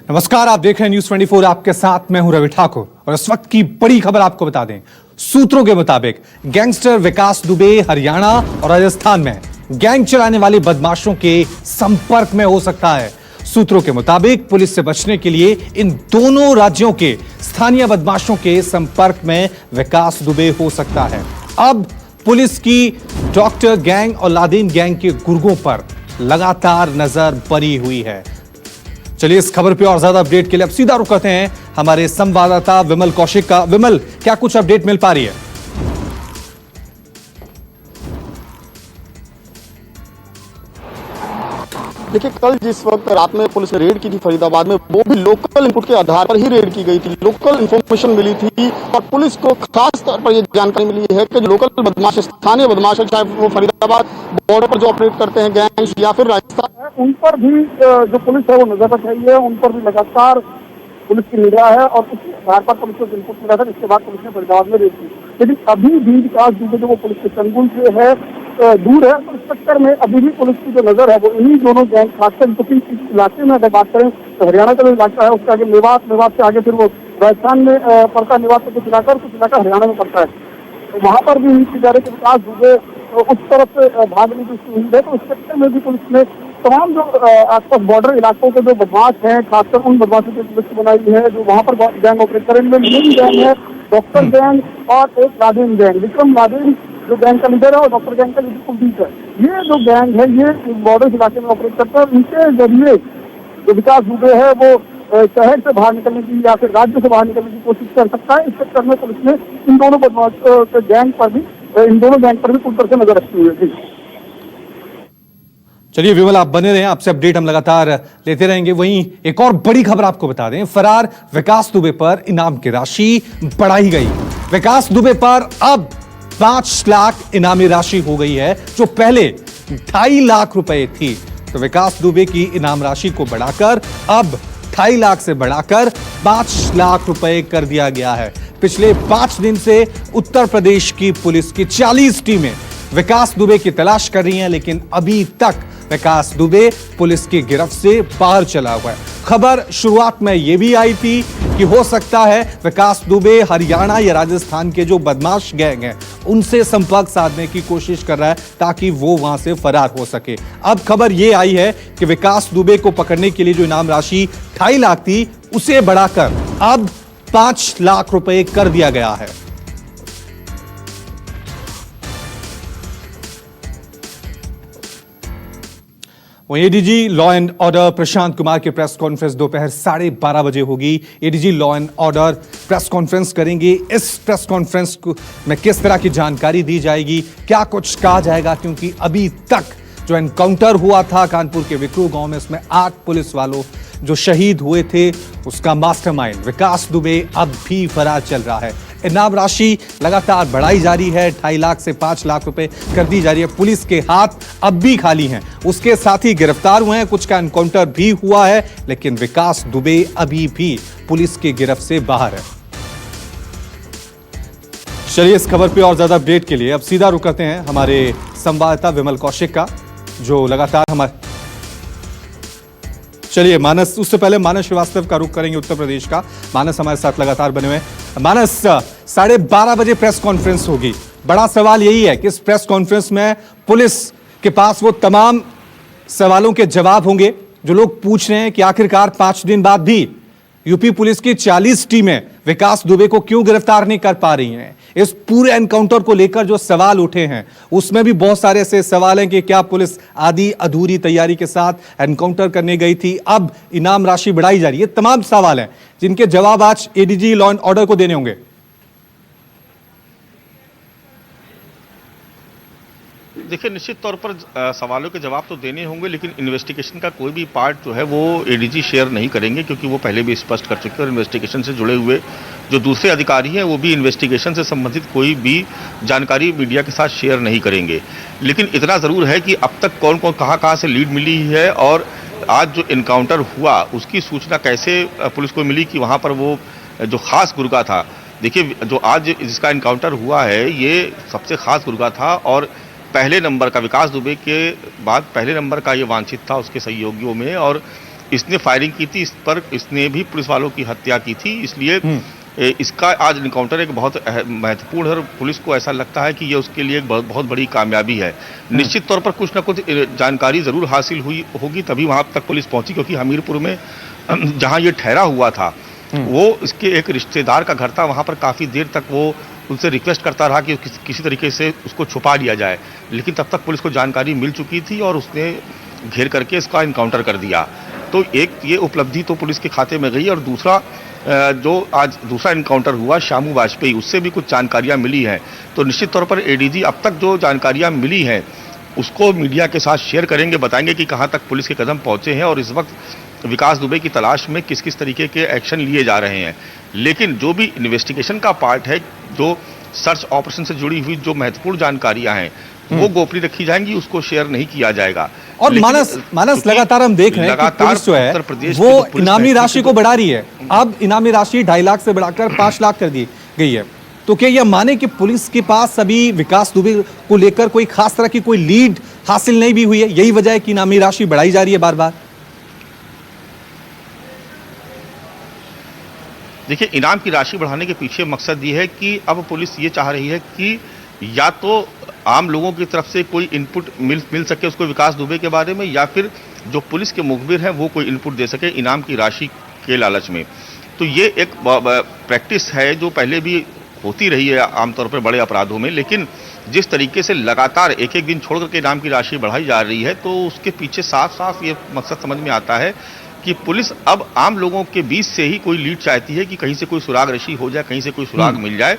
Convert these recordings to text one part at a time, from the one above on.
नमस्कार, आप देख रहे हैं न्यूज 24। आपके साथ मैं हूं रवि ठाकुर और इस वक्त की बड़ी खबर आपको बता दें। सूत्रों के मुताबिक गैंगस्टर विकास दुबे हरियाणा और राजस्थान में गैंग चलाने वाले बदमाशों के संपर्क में हो सकता है। सूत्रों के मुताबिक पुलिस से बचने के लिए इन दोनों राज्यों के स्थानीय बदमाशों के संपर्क में विकास दुबे हो सकता है। अब पुलिस की डॉक्टर गैंग और लादेन गैंग के गुर्गों पर लगातार नजर बनी हुई है। चलिए इस खबर पे और ज्यादा अपडेट के लिए अब सीधा रुक करते हैं हमारे संवाददाता विमल कौशिक का। विमल, क्या कुछ अपडेट मिल पा रही है? देखिए, कल जिस वक्त रात में पुलिस ने रेड की थी फरीदाबाद में, वो भी लोकल इनपुट के आधार पर ही रेड की गई थी। लोकल इन्फॉर्मेशन मिली थी और पुलिस को खास तौर पर यह जानकारी मिली है कि लोकल बदमाश, स्थानीय बदमाश, चाहे वो फरीदाबाद बॉर्डर पर जो ऑपरेट करते हैं गैंग्स या फिर राजस्थान है, उन पर भी जो पुलिस है वो नजर रख रही है। उन पर भी लगातार पुलिस की निगाह है और उसी आधार पर पुलिस को इनपुट मिला था, जिसके बाद पुलिस ने फरीदाबाद में रेड की। लेकिन अभी भी विकास दुबे जो वो पुलिस के चंगुल से है दूर है, तो इस चक्कर में अभी भी पुलिस की जो नजर है वो इन्हीं दोनों गैंग, खासकर क्योंकि इस इलाके में अगर बात करें तो हरियाणा का जो इलाका है उसके आगे मेवात, मेवात से आगे फिर वो राजस्थान में पड़ता है, मेवात से कुछ इलाका हरियाणा में पड़ता है। तो वहाँ पर भी उम्मीद की जा रही है कि विकास दुबे उस तरफ से भागने की उसकी उम्मीद है। तो इस चक्कर में भी पुलिस ने तमाम जो आसपास बॉर्डर इलाकों के जो बदमाश हैं, खासकर उन बदमाशों की लिस्ट बनाई है जो वहाँ पर गैंग ऑपरेट करें। इनमें मेन गैंग है डॉक्टर गैंग और एक लादेन गैंग। विक्रम लादेन जो गैंग का लीडर है और डॉक्टर गैंग का लीडर कुलदीप है। ये जो गैंग है ये बॉर्डर इलाके में ऑपरेट करता है। इनके जरिए जो विकास दुबे है वो शहर से बाहर निकलने की या फिर राज्य से बाहर निकलने की कोशिश कर सकता है। इस चक्कर में पुलिस ने इन दोनों बदमाश के गैंग पर भी पूरी तरह से नजर रखी हुई है। चलिए विमल, आप बने रहे, आपसे अपडेट हम लगातार लेते रहेंगे। वहीं एक और बड़ी खबर आपको बता दें, फरार विकास दुबे पर इनाम की राशि बढ़ाई गई। विकास दुबे पर अब 5 लाख इनामी राशि हो गई है, जो पहले 2.5 लाख रुपए थी। तो विकास दुबे की इनाम राशि को बढ़ाकर अब 2.5 लाख से बढ़ाकर 5 लाख रुपए कर दिया गया है। पिछले 5 दिन से उत्तर प्रदेश की पुलिस की 40 टीमें विकास दुबे की तलाश कर रही हैं, लेकिन अभी तक विकास दुबे पुलिस की गिरफ्त से बाहर चला हुआ है। खबर शुरुआत में यह भी आई थी कि हो सकता है विकास दुबे हरियाणा या राजस्थान के जो बदमाश गैंग हैं उनसे संपर्क साधने की कोशिश कर रहा है ताकि वो वहां से फरार हो सके। अब खबर यह आई है कि विकास दुबे को पकड़ने के लिए जो इनाम राशि 2.5 लाख थी उसे बढ़ाकर अब 5 लाख रुपए कर दिया गया है। वहीं ADG law and order Prashant Kumar की प्रेस कॉन्फ्रेंस दोपहर 12:30 बजे होगी। ADG law and order press conference करेंगे। इस प्रेस कॉन्फ्रेंस में किस तरह की जानकारी दी जाएगी, क्या कुछ कहा जाएगा, क्योंकि अभी तक जो एनकाउंटर हुआ था कानपुर के विक्रू गांव में, उसमें 8 पुलिस वालों जो शहीद हुए थे, उसका मास्टरमाइंड विकास दुबे अब भी फरार चल रहा है। इनाम राशि लगातार बढ़ाई जा रही है, 2.5 लाख से 5 लाख रुपए कर दी जा रही है। पुलिस के हाथ अब भी खाली हैं, उसके साथ ही गिरफ्तार हुए हैं, कुछ का एनकाउंटर भी हुआ है, लेकिन विकास दुबे अभी भी पुलिस की गिरफ्त से बाहर है। चलिए इस खबर पे और ज्यादा अपडेट के लिए अब सीधा रुक करते हैं हमारे संवाददाता विमल कौशिक का, जो लगातार हमारे चलिए मानस, उससे पहले मानस श्रीवास्तव का रुख करेंगे उत्तर प्रदेश का। मानस हमारे साथ लगातार बने हुए हैं। मानस, 12:30 बजे प्रेस कॉन्फ्रेंस होगी। बड़ा सवाल यही है कि इस प्रेस कॉन्फ्रेंस में पुलिस के पास वो तमाम सवालों के जवाब होंगे जो लोग पूछ रहे हैं कि आखिरकार 5 दिन बाद भी यूपी पुलिस की 40 टीमें विकास दुबे को क्यों गिरफ्तार नहीं कर पा रही हैं। इस पूरे एनकाउंटर को लेकर जो सवाल उठे हैं उसमें भी बहुत सारे ऐसे सवाल हैं कि क्या पुलिस आधी अधूरी तैयारी के साथ एनकाउंटर करने गई थी, अब इनाम राशि बढ़ाई जा रही है। तमाम सवाल हैं जिनके जवाब आज एडीजी लॉ एंड ऑर्डर को देने होंगे। देखिए, निश्चित तौर पर सवालों के जवाब तो देने होंगे, लेकिन इन्वेस्टिगेशन का कोई भी पार्ट जो है वो एडीजी शेयर नहीं करेंगे, क्योंकि वो पहले भी स्पष्ट कर चुके हैं। और इन्वेस्टिगेशन से जुड़े हुए जो दूसरे अधिकारी हैं वो भी इन्वेस्टिगेशन से संबंधित कोई भी जानकारी मीडिया के साथ शेयर नहीं करेंगे। लेकिन इतना ज़रूर है कि अब तक कौन कौन कहाँ से लीड मिली है और आज जो इनकाउंटर हुआ उसकी सूचना कैसे पुलिस को मिली कि वहाँ पर वो जो खास गुर्गा था। देखिए, जो आज जिसका इनकाउंटर हुआ है ये सबसे खास गुर्गा था और पहले नंबर का, विकास दुबे के बाद पहले नंबर का ये वांछित था उसके सहयोगियों में। और इसने फायरिंग की थी, इस पर इसने भी पुलिस वालों की हत्या की थी। इसलिए इसका आज इनकाउंटर एक बहुत महत्वपूर्ण है और पुलिस को ऐसा लगता है कि ये उसके लिए एक बहुत बड़ी कामयाबी है। निश्चित तौर पर कुछ ना कुछ जानकारी जरूर हासिल हुई होगी, तभी वहां तक पुलिस पहुंची, क्योंकि हमीरपुर में जहां ये ठहरा हुआ था वो इसके एक रिश्तेदार का घर था। वहां पर काफी देर तक वो उनसे रिक्वेस्ट करता रहा कि किसी तरीके से उसको छुपा लिया जाए, लेकिन तब तक पुलिस को जानकारी मिल चुकी थी और उसने घेर करके इसका इनकाउंटर कर दिया। तो एक ये उपलब्धि तो पुलिस के खाते में गई, और दूसरा जो आज दूसरा इनकाउंटर हुआ शामू वाजपेयी, उससे भी कुछ जानकारियां मिली हैं। तो निश्चित तौर पर एडीजी अब तक जो जानकारियां मिली हैं उसको मीडिया के साथ शेयर करेंगे, बताएंगे कि कहां तक पुलिस के कदम पहुंचे हैं और इस वक्त विकास दुबे की तलाश में किस किस तरीके के एक्शन लिए जा रहे हैं। लेकिन जो भी इन्वेस्टिगेशन का पार्ट है, जो सर्च ऑपरेशन से जुड़ी हुई जो महत्वपूर्ण जानकारियां हैं वो गोपनीय रखी जाएंगी, उसको शेयर नहीं किया जाएगा। और मानस लगातार हम देख रहे हैं कि पुलिस जो है वो इनामी राशि को बढ़ा रही है। अब इनामी राशि 2.5 लाख से बढ़ाकर 5 लाख कर दी गई है। तो क्या यह माने कि पुलिस के पास अभी विकास दुबे को लेकर कोई खास तरह की कोई लीड हासिल नहीं भी हुई है? यही वजह है कि इनामी राशि बढ़ाई जा रही है बार बार। देखिए, इनाम की राशि बढ़ाने के पीछे मकसद ये है कि अब पुलिस ये चाह रही है कि या तो आम लोगों की तरफ से कोई इनपुट मिल सके उसको विकास दुबे के बारे में, या फिर जो पुलिस के मुखबिर हैं वो कोई इनपुट दे सके इनाम की राशि के लालच में। तो ये एक प्रैक्टिस है जो पहले भी होती रही है आमतौर पर बड़े अपराधों में, लेकिन जिस तरीके से लगातार एक एक दिन छोड़ करके इनाम की राशि बढ़ाई जा रही है, तो उसके पीछे साफ साफ ये मकसद समझ में आता है कि पुलिस अब आम लोगों के बीच से ही कोई लीड चाहती है कि कहीं से कोई सुराग रशी हो जाए, कहीं से कोई सुराग मिल जाए,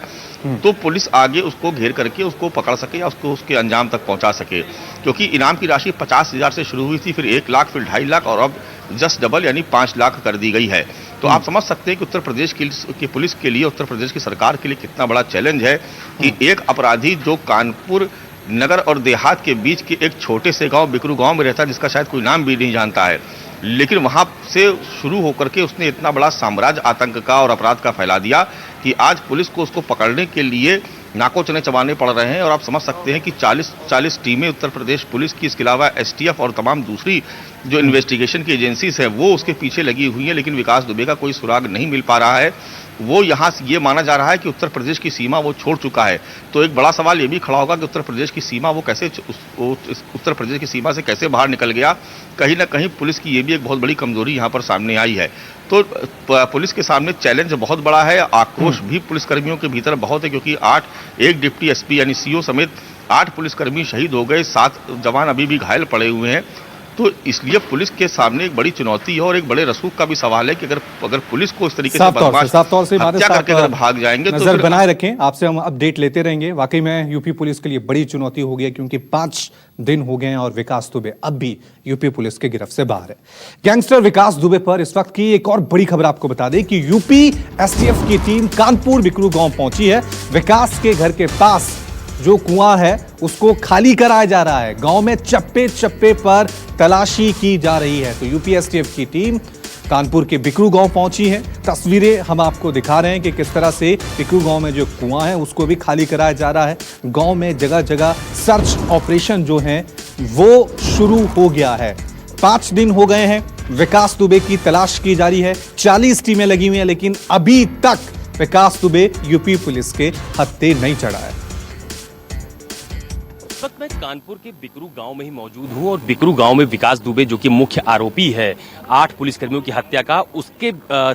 तो पुलिस आगे उसको घेर करके उसको पकड़ सके या उसको उसके अंजाम तक पहुंचा सके। क्योंकि इनाम की राशि 50,000 से शुरू हुई थी, फिर 1 लाख, फिर 2.5 लाख और अब जस्ट डबल यानी 5 लाख कर दी गई है। तो आप समझ सकते हैं कि उत्तर प्रदेश की पुलिस के लिए, उत्तर प्रदेश की सरकार के लिए कितना बड़ा चैलेंज है कि एक अपराधी जो कानपुर नगर और देहात के बीच के एक छोटे से गांव बिकरू गांव में रहता है, जिसका शायद कोई नाम भी नहीं जानता है, लेकिन वहां से शुरू होकर के उसने इतना बड़ा साम्राज्य आतंक का और अपराध का फैला दिया कि आज पुलिस को उसको पकड़ने के लिए नाकों चने चबाने पड़ रहे हैं। और आप समझ सकते हैं कि 40 टीमें उत्तर प्रदेश पुलिस की, इसके अलावा एसटीएफ और तमाम दूसरी जो इन्वेस्टिगेशन की एजेंसीज हैं वो उसके पीछे लगी हुई हैं, लेकिन विकास दुबे का कोई सुराग नहीं मिल पा रहा है। वो यहाँ से ये माना जा रहा है कि उत्तर प्रदेश की सीमा वो छोड़ चुका है। तो एक बड़ा सवाल ये भी खड़ा होगा कि उत्तर प्रदेश की सीमा वो कैसे, उत्तर प्रदेश की सीमा से कैसे बाहर निकल गया। कहीं ना कहीं पुलिस की ये भी एक बहुत बड़ी कमजोरी यहाँ पर सामने आई है। तो पुलिस के सामने चैलेंज बहुत बड़ा है, आक्रोश भी पुलिसकर्मियों के भीतर बहुत है, क्योंकि एक डिप्टी एसपी यानी सीओ समेत 8 पुलिसकर्मी शहीद हो गए, 7 जवान अभी भी घायल पड़े हुए हैं। तो इसलिए पुलिस के सामने एक बड़ी चुनौती है और एक बड़े रसूख का भी सवाल है कि अगर पुलिस को इस तरीके से साफ तौर से हत्या करके अगर भाग जाएंगे तो नजर बनाए रखें। आपसे हम अपडेट लेते रहेंगे। वाकई में यूपी पुलिस के लिए बड़ी चुनौती हो गई, क्योंकि 5 दिन हो गए हैं और विकास दुबे अब भी यूपी पुलिस के गिरफ्त से बाहर है। गैंगस्टर विकास दुबे पर इस वक्त की एक और बड़ी खबर आपको बता दें कि यूपी एसटीएफ की टीम कानपुर बिकरू गांव पहुंची है। विकास के घर के पास जो कुआं है उसको खाली कराया जा रहा है। गांव में चप्पे चप्पे पर तलाशी की जा रही है। तो यूपी एसटीएफ की टीम कानपुर के बिकरू गांव पहुंची है। तस्वीरें हम आपको दिखा रहे हैं कि किस तरह से बिकरू गांव में जो कुआं है उसको भी खाली कराया जा रहा है। गांव में जगह जगह सर्च ऑपरेशन जो है वो शुरू हो गया है। 5 दिन हो गए हैं, विकास दुबे की तलाश की जा रही है। 40 टीमें लगी हुई हैं, लेकिन अभी तक विकास दुबे यूपी पुलिस के हत्थे नहीं चढ़ा है। इस वक्त मैं कानपुर के बिकरू गांव में ही मौजूद हूं और बिकरू गांव में विकास दुबे जो कि मुख्य आरोपी है 8 पुलिसकर्मियों की हत्या का, उसके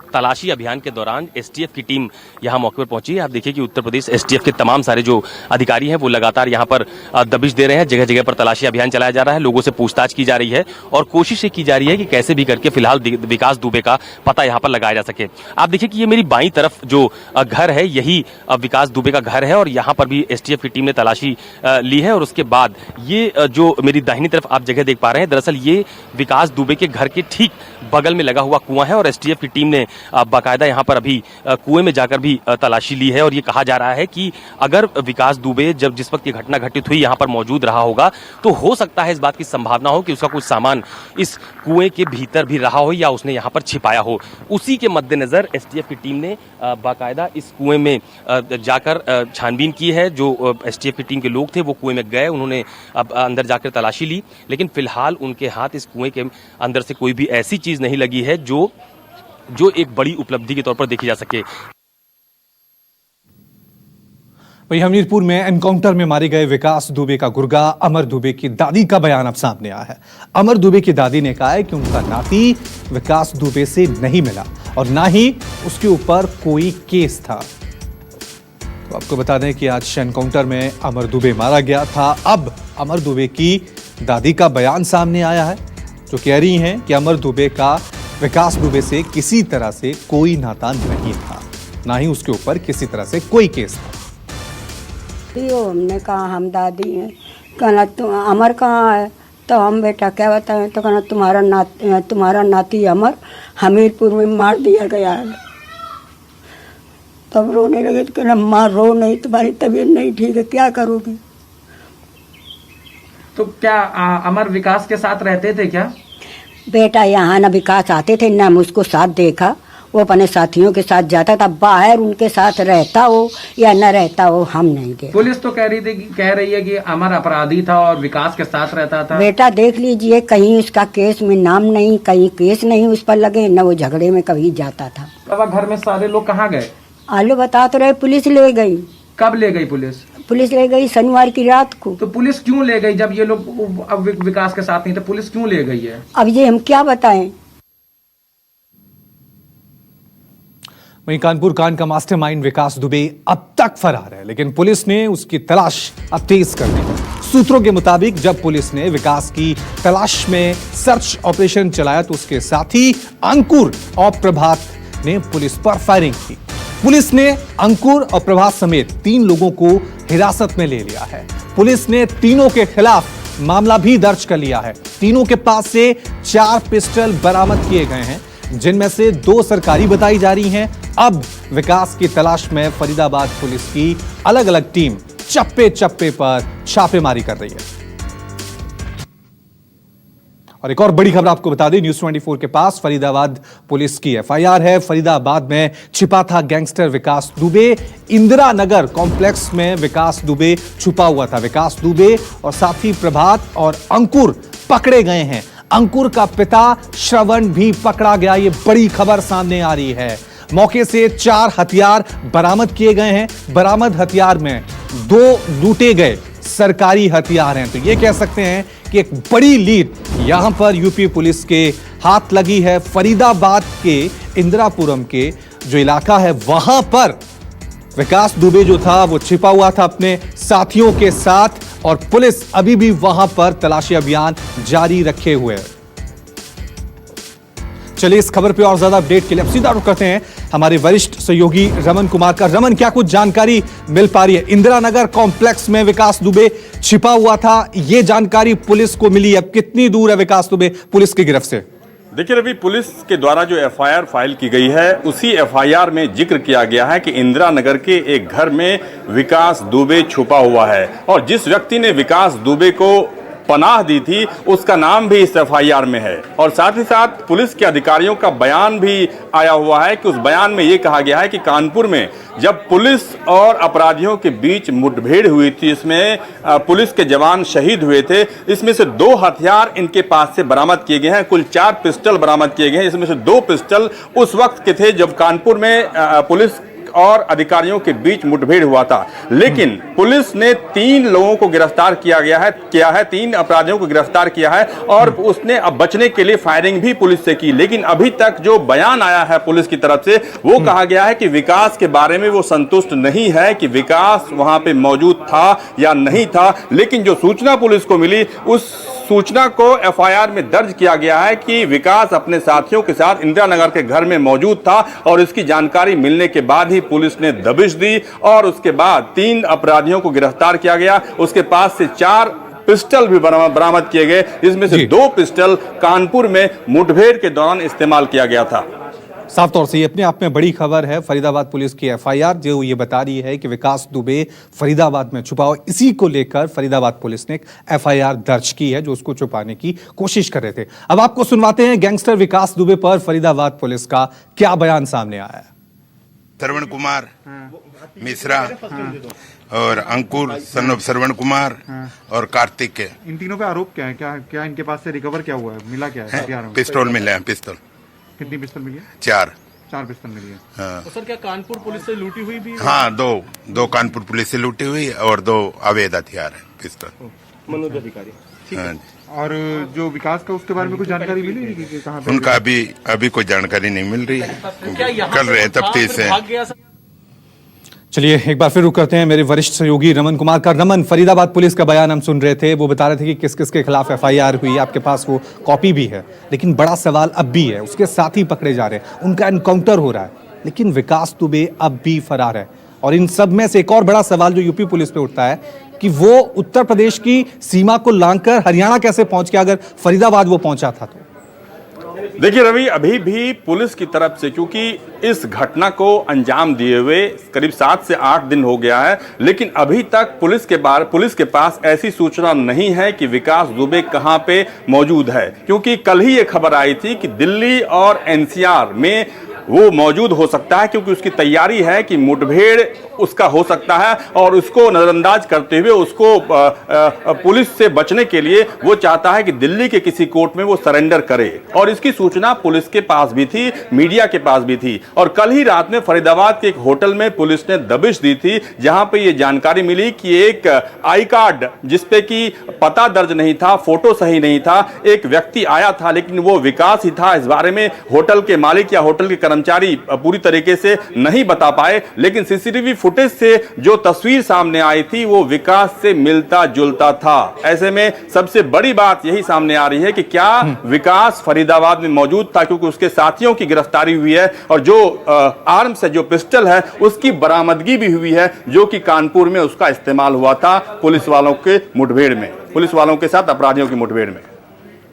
तलाशी अभियान के दौरान एसटीएफ की टीम यहां मौके पर पहुंची है। आप देखिए कि उत्तर प्रदेश एसटीएफ के तमाम सारे जो अधिकारी हैं वो लगातार यहां पर दबिश दे रहे हैं। जगह जगह पर तलाशी अभियान चलाया जा रहा है, लोगों से पूछताछ की जा रही है और कोशिश की जा रही है कि कैसे भी करके फिलहाल विकास दुबे का पता यहां पर लगाया जा सके। आप देखिए कि ये मेरी बाईं तरफ जो घर है यही विकास दुबे का घर है और यहां पर भी एसटीएफ की टीम ने तलाशी ली है। और उसके बाद ये जो मेरी दाहिनी तरफ आप जगह देख पा रहे हैं, दरअसल ये विकास दुबे के घर के ठीक बगल में लगा हुआ कुआं है और एसटीएफ की टीम ने बाकायदा यहां पर अभी कुएं में जाकर भी तलाशी ली है। और ये कहा जा रहा है कि अगर विकास दुबे जब जिस वक्त ये घटना घटित हुई यहां पर मौजूद रहा होगा तो हो सकता है इस बात की संभावना हो कि उसका कुछ सामान इस कुएं के भीतर भी रहा हो या उसने यहां पर छिपाया हो। उसी के मद्देनजर एसटीएफ की टीम ने बाकायदा इस कुएं में जाकर छानबीन की है। जो एसटीएफ की टीम के लोग थे वो कुएं में गए, उन्होंने ने अब अंदर जाकर तलाशी ली, लेकिन फिलहाल उनके हाथ इस कुएं के अंदर से कोई भी ऐसी चीज नहीं लगी है जो एक बड़ी उपलब्धि के तौर पर देखी जा सके। वहीं हमीरपुर में एनकाउंटर में मारे गए विकास दुबे का गुर्गा अमर दुबे की दादी का बयान अब सामने आया है। अमर दुबे की दादी ने कहा है कि उनका नाती विकास दुबे से नहीं मिला और ना ही उसके ऊपर कोई केस था। तो आपको बता दें कि आज एनकाउंटर में अमर दुबे मारा गया था। अब अमर दुबे की दादी का बयान सामने आया है, जो कह रही हैं कि अमर दुबे का विकास दुबे से किसी तरह से कोई नाता नहीं था, ना ही उसके ऊपर किसी तरह से कोई केस था। हमने कहा हम दादी हैं, कहना तुम अमर कहाँ है, तो हम बेटा क्या बताएं, तो कहना तुम्हारा नाती अमर हमीरपुर में मार दिया गया है। तब रोने लगे तो कहना माँ रो नहीं, तुम्हारी तबीयत नहीं ठीक है, क्या करोगी। तो क्या अमर विकास के साथ रहते थे क्या? बेटा यहाँ न विकास आते थे, न हम उसको साथ देखा, वो अपने साथियों के साथ जाता था। बाहर उनके साथ रहता हो या न रहता हो हम नहीं देखा। पुलिस तो कह रही है कि अमर अपराधी था और विकास के साथ रहता था। बेटा देख लीजिए, कहीं उसका केस में नाम नहीं, कहीं केस नहीं उस पर लगे, न वो झगड़े में कभी जाता था। अब घर में सारे लोग कहाँ गए? आलू बता तो रहे, पुलिस ले गई। कब ले गई पुलिस? पुलिस ले गई शनिवार की रात को। तो पुलिस क्यों ले गई जब ये लोग अब विकास के साथ नहीं, तो पुलिस क्यों ले गई है? अब ये हम क्या बताएं। वहीं कानपुर कांड का मास्टरमाइंड विकास दुबे अब तक फरार है, लेकिन पुलिस ने उसकी तलाश अब तेज कर दी है। सूत्रों के मुताबिक जब पुलिस ने विकास की तलाश में सर्च ऑपरेशन चलाया तो उसके साथी अंकुर और प्रभात ने पुलिस पर फायरिंग की। पुलिस ने अंकुर और प्रभात समेत 3 लोगों को हिरासत में ले लिया है। पुलिस ने तीनों के खिलाफ मामला भी दर्ज कर लिया है। तीनों के पास से 4 पिस्टल बरामद किए गए हैं, जिनमें से 2 सरकारी बताई जा रही हैं। अब विकास की तलाश में फरीदाबाद पुलिस की अलग अलग टीम चप्पे चप्पे पर छापेमारी कर रही है। और एक और बड़ी खबर आपको बता दें, न्यूज़ 24 के पास फरीदाबाद पुलिस की एफआईआर है। फरीदाबाद में छिपा था गैंगस्टर विकास दुबे। इंदिरा नगर कॉम्प्लेक्स में विकास दुबे छुपा हुआ था। विकास दुबे और साथी प्रभात और अंकुर पकड़े गए हैं। अंकुर का पिता श्रवण भी पकड़ा गया। ये बड़ी खबर सामने आ रही है। मौके से 4 हथियार बरामद किए गए हैं। बरामद हथियार में 2 लूटे गए सरकारी हथियार हैं। तो ये कह सकते हैं कि एक बड़ी लीड यहां पर यूपी पुलिस के हाथ लगी है। फरीदाबाद के इंदिरापुरम के जो इलाका है वहां पर विकास दुबे जो था वो छिपा हुआ था अपने साथियों के साथ, और पुलिस अभी भी वहां पर तलाशी अभियान जारी रखे हुए है। चलिए इस खबर पे और ज्यादा अपडेट के लिए अब सीधा रुख करते हैं हमारे वरिष्ठ सहयोगी रमन कुमार का। रमन, क्या कुछ जानकारी मिल पा रही है? इंदिरा नगर कॉम्प्लेक्स में विकास दुबे छिपा हुआ था, ये जानकारी पुलिस को मिली। अब कितनी दूर है विकास दुबे पुलिस की गिरफ्त से? देखिए रवि, पुलिस के द्वारा जो एफआईआर फाइल की गई है उसी एफआईआर में जिक्र किया गया है कि इंदिरा नगर के एक घर में विकास दुबे छुपा हुआ है, और जिस व्यक्ति ने विकास दुबे को पनाह दी थी उसका नाम भी इस एफआईआर में है। और साथ ही साथ पुलिस के अधिकारियों का बयान भी आया हुआ है कि उस बयान में यह कहा गया है कि कानपुर में जब पुलिस और अपराधियों के बीच मुठभेड़ हुई थी, इसमें पुलिस के जवान शहीद हुए थे। इसमें से 2 हथियार इनके पास से बरामद किए गए हैं। कुल 4 पिस्टल बरामद किए गए हैं। इसमें से 2 पिस्टल उस वक्त के थे जब कानपुर में पुलिस और अधिकारियों के बीच मुठभेड़ हुआ था। लेकिन पुलिस ने 3 लोगों को गिरफ्तार किया है 3 अपराधियों को गिरफ्तार किया है, और उसने अब बचने के लिए फायरिंग भी पुलिस से की। लेकिन अभी तक जो बयान आया है पुलिस की तरफ से वो कहा गया है कि विकास के बारे में वो संतुष्ट नहीं है कि विकास वहां पे मौजूद था या नहीं था। लेकिन जो सूचना पुलिस को मिली उस सूचना को एफआईआर में दर्ज किया गया है कि विकास अपने साथियों के साथ इंदिरा नगर के घर में मौजूद था, और इसकी जानकारी मिलने के बाद ही पुलिस ने दबिश दी और उसके बाद 3 अपराधियों को गिरफ्तार किया गया। उसके पास से 4 पिस्टल भी बरामद किए गए, जिसमें से 2 पिस्टल कानपुर में मुठभेड़ के दौरान इस्तेमाल किया गया था। साफ तौर से ये अपने आप में बड़ी खबर है। फरीदाबाद पुलिस की एफआईआर जो ये बता रही है कि विकास दुबे फरीदाबाद में छुपा हुआ, इसी को लेकर फरीदाबाद पुलिस ने एक एफआईआर दर्ज की है जो उसको छुपाने की कोशिश कर रहे थे। अब आपको सुनवाते हैं गैंगस्टर विकास दुबे पर फरीदाबाद पुलिस का क्या बयान सामने आया है। श्रवण कुमार मिश्रा और अंकुर सन ऑफ श्रवण कुमार और कार्तिक के। इन तीनों पे आरोप क्या है? क्या क्या इनके पास से रिकवर क्या हुआ है? मिला क्या है हथियार में? पिस्तौल मिले हैं। पिस्तौल कितनी पिस्तौल मिली है? 4 पिस्तौल मिली है। हाँ। तो सर क्या कानपुर पुलिस से लूटी हुई भी? हाँ, दो कानपुर पुलिस से लूटी हुई और 2 अवैध हथियार है पिस्तौल। मनोज अधिकारी। हाँ। और जो विकास का उसके बारे में कुछ जानकारी मिली कि कहाँ पे? उनका अभी कोई जानकारी नहीं मिल रही है। कर रहे हैं तफ्तीश है। चलिए एक बार फिर रुक करते हैं मेरे वरिष्ठ सहयोगी रमन कुमार का। रमन, फरीदाबाद पुलिस का बयान हम सुन रहे थे, वो बता रहे थे कि किस किस के खिलाफ एफआईआर हुई, आपके पास वो कॉपी भी है, लेकिन बड़ा सवाल अब भी है, उसके साथी पकड़े जा रहे हैं, उनका एनकाउंटर हो रहा है, लेकिन विकास दुबे अब भी फरार है। और इन सब में से एक और बड़ा सवाल जो यूपी पुलिस पे उठता है कि वो उत्तर प्रदेश की सीमा को लांघकर हरियाणा कैसे पहुंच गया, अगर फरीदाबाद वो पहुंचा था तो। देखिए रवि, अभी भी पुलिस की तरफ से, क्योंकि इस घटना को अंजाम दिए हुए करीब 7 से 8 दिन हो गया है, लेकिन अभी तक पुलिस के पास ऐसी सूचना नहीं है कि विकास दुबे कहां पे मौजूद है। क्योंकि कल ही ये खबर आई थी कि दिल्ली और एनसीआर में वो मौजूद हो सकता है, क्योंकि उसकी तैयारी है कि मुठभेड़ उसका हो सकता है और उसको नजरअंदाज करते हुए उसको पुलिस से बचने के लिए वो चाहता है कि दिल्ली के किसी कोर्ट में वो सरेंडर करे। और इसकी सूचना पुलिस के पास भी थी, मीडिया के पास भी थी। और कल ही रात में फरीदाबाद के एक होटल में पुलिस ने दबिश दी थी, जहां पे ये जानकारी मिली कि एक आई कार्ड जिसपे कि पता दर्ज नहीं था, फोटो सही नहीं था, एक व्यक्ति आया था, लेकिन वो विकास ही था। इस बारे में होटल के मालिक या होटल के कर्मचारी पूरी तरीके से नहीं बता पाए, लेकिन सीसीटीवी फुटेज से जो तस्वीर सामने आई थी वो विकास से मिलता जुलता था। ऐसे में सबसे बड़ी बात यही सामने आ रही है कि क्या विकास फरीदाबाद में मौजूद था, क्योंकि उसके साथियों की गिरफ्तारी हुई है और जो आर्म्स है, जो पिस्टल है, उसकी बरामदगी भी हुई है, जो कि कानपुर में उसका इस्तेमाल हुआ था पुलिस वालों के मुठभेड़ में, पुलिस वालों के साथ अपराधियों की मुठभेड़ में।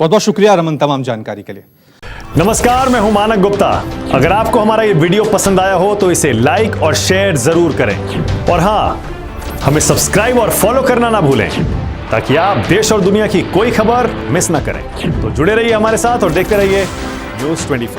बहुत बहुत शुक्रिया रमन तमाम जानकारी के लिए। नमस्कार, मैं हूं मानक गुप्ता। अगर आपको हमारा ये वीडियो पसंद आया हो तो इसे लाइक और शेयर जरूर करें, और हां, हमें सब्सक्राइब और फॉलो करना ना भूलें, ताकि आप देश और दुनिया की कोई खबर मिस ना करें। तो जुड़े रहिए हमारे साथ और देखते रहिए न्यूज़ 24।